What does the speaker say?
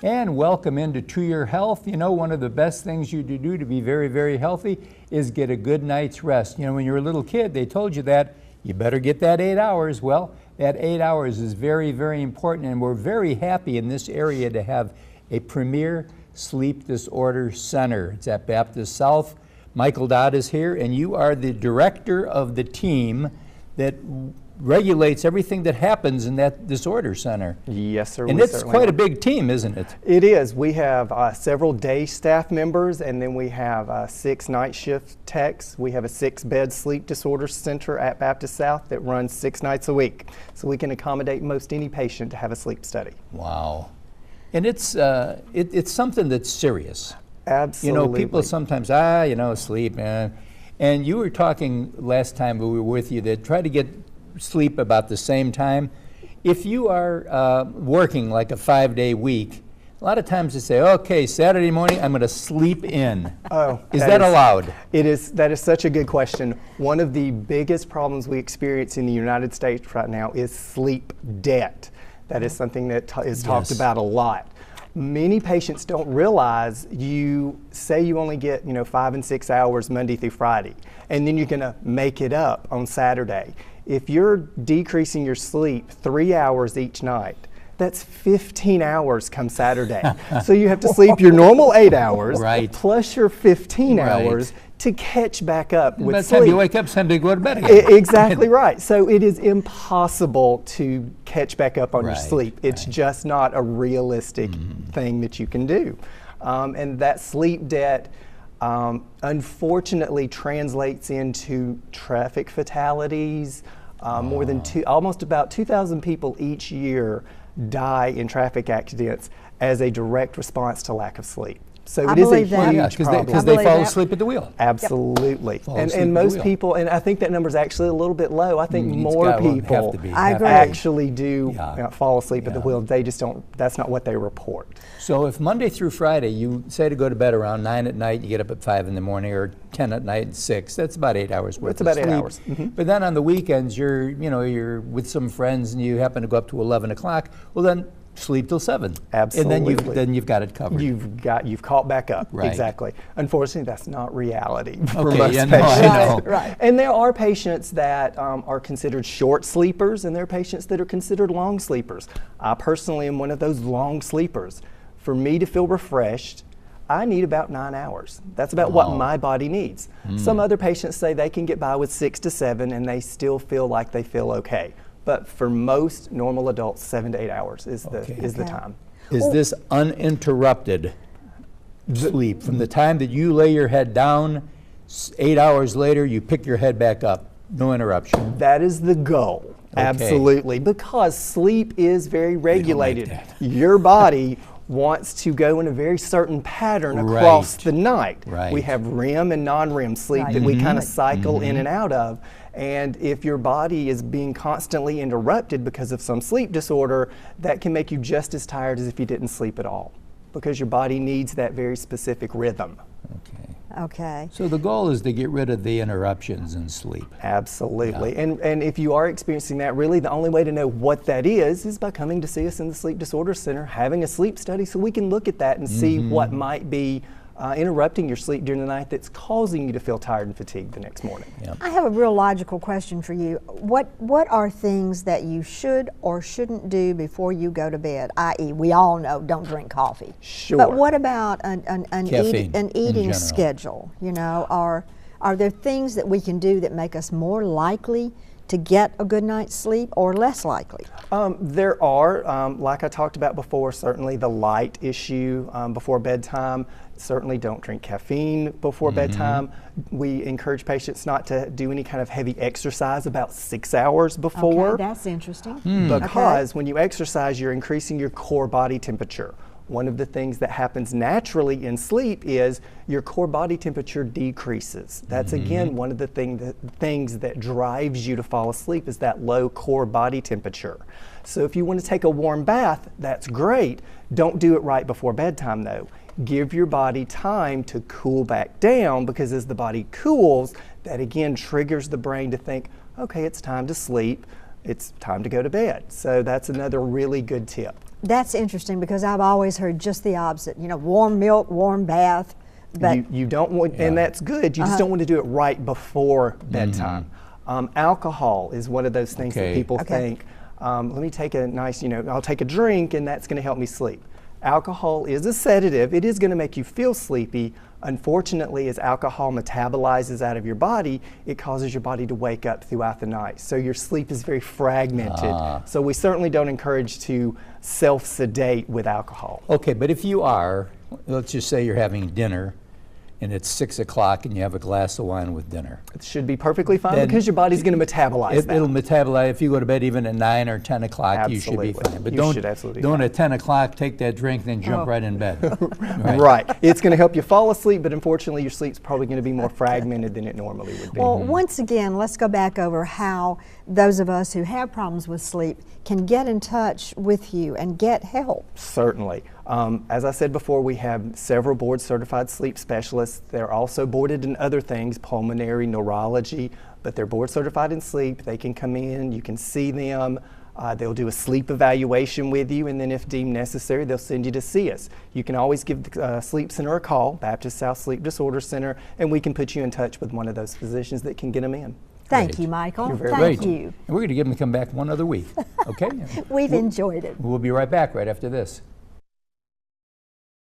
And welcome into To Your Health. You know, one of the best things you do to be very, very healthy is get a good night's rest. You know, when you were a little kid, they told you that you better get that 8 hours. Well, that 8 hours is very, very important, and we're very happy in this area to have a premier sleep disorder center. It's at Baptist South. Michael Dodd is here, and you are the director of the team that regulates everything that happens in that disorder center. Yes, sir. And it's quite a big team, isn't it? It is. We have several day staff members, and then we have 6 night shift techs. We have a 6-bed sleep disorder center at Baptist South that runs 6 nights a week. So we can accommodate most any patient to have a sleep study. Wow. And it's something that's serious. Absolutely. You know, people sometimes, sleep, man. And you were talking last time we were with you that try to get sleep about the same time. If you are working like a 5-day week, a lot of times they say, okay, Saturday morning I'm going to sleep in. Oh, is that allowed? It is. That is such a good question. One of the biggest problems we experience in the United States right now is sleep debt. That is something that is talked about a lot. Many patients don't realize you say you only get 5 and 6 hours Monday through Friday, and then you're going to make it up on Saturday. If you're decreasing your sleep 3 hours each night, that's 15 hours come Saturday. So you have to sleep your normal 8 hours plus your 15 hours to catch back up with sleep. By the time you wake up, it's time to go to bed again. Exactly right. So it is impossible to catch back up on your sleep. It's just not a realistic thing that you can do. And that sleep debt unfortunately translates into traffic fatalities. Almost about 2,000 people each year die in traffic accidents as a direct response to lack of sleep. So it is a huge problem. Because they fall asleep at the wheel. Absolutely. And most people, and I think that number is actually a little bit low. I think more people actually do fall asleep at the wheel. They just don't, that's not what they report. So if Monday through Friday you say to go to bed around 9 at night, you get up at 5 in the morning, or 10 at night and 6, that's about 8 hours worth of sleep. That's about 8 hours. But then on the weekends you're with some friends and you happen to go up to 11 o'clock, well then sleep till 7. Absolutely. And then you've got it covered. You've caught back up. Exactly. Unfortunately, that's not reality for most patients. I know. And there are patients that are considered short sleepers, and there are patients that are considered long sleepers. I personally am one of those long sleepers. For me to feel refreshed, I need about 9 hours. That's about what my body needs. Some other patients say they can get by with 6 to 7 and they still feel like they feel okay. But for most normal adults, 7 to 8 hours is the time. Is this uninterrupted sleep from the time that you lay your head down, 8 hours later you pick your head back up, no interruption? That is the goal. Absolutely, because sleep is very regulated. Your body wants to go in a very certain pattern across the night. We have REM and non-REM sleep that we kind of cycle in and out of. And if your body is being constantly interrupted because of some sleep disorder, that can make you just as tired as if you didn't sleep at all, because your body needs that very specific rhythm. Okay. So the goal is to get rid of the interruptions in sleep. Absolutely. And if you are experiencing that, really the only way to know what that is by coming to see us in the Sleep Disorder Center, having a sleep study so we can look at that and see what might be interrupting your sleep during the night that's causing you to feel tired and fatigued the next morning. I have a real logical question for you. What are things that you should or shouldn't do before you go to bed? I.e., we all know don't drink coffee. Sure. But what about an eating general schedule? Are there things that we can do that make us more likely to get a good night's sleep or less likely? There are, like I talked about before, certainly the light issue before bedtime. Certainly don't drink caffeine before bedtime. We encourage patients not to do any kind of heavy exercise about 6 hours before. Okay, that's interesting. Because when you exercise, you're increasing your core body temperature. One of the things that happens naturally in sleep is your core body temperature decreases. That's again one of the things that drives you to fall asleep, is that low core body temperature. So if you want to take a warm bath, that's great. Don't do it right before bedtime though. Give your body time to cool back down, because as the body cools, that again triggers the brain to think, okay, it's time to sleep, it's time to go to bed. So that's another really good tip. That's interesting because I've always heard just the opposite. You know, warm milk, warm bath. But You don't want, and that's good, you just don't want to do it right before bedtime. Alcohol is one of those things that people think, let me take a nice, I'll take a drink and that's going to help me sleep. Alcohol is a sedative. It is going to make you feel sleepy. Unfortunately, as alcohol metabolizes out of your body, it causes your body to wake up throughout the night. So your sleep is very fragmented. So we certainly don't encourage to self-sedate with alcohol. Okay, but if you are, let's just say you're having dinner and it's 6 o'clock and you have a glass of wine with dinner. It should be perfectly fine Then because your body's going to metabolize that. It'll metabolize. If you go to bed even at 9 or 10 o'clock, you should be fine. But You should absolutely don't fine. at 10 o'clock take that drink, then jump right in bed. Right. It's going to help you fall asleep, but unfortunately your sleep's probably going to be more fragmented than it normally would be. Well, once again, let's go back over how those of us who have problems with sleep can get in touch with you and get help. Certainly. As I said before, we have several board-certified sleep specialists. They're also boarded in other things, pulmonary, neurology, but they're board-certified in sleep. They can come in, you can see them. They'll do a sleep evaluation with you, and then if deemed necessary, they'll send you to see us. You can always give the Sleep Center a call, Baptist South Sleep Disorder Center, and we can put you in touch with one of those physicians that can get them in. Thank Great. you, Michael. You're very Thank Great. you. And we're going to give them to come back one other week. Okay? We've enjoyed it. We'll be right back right after this.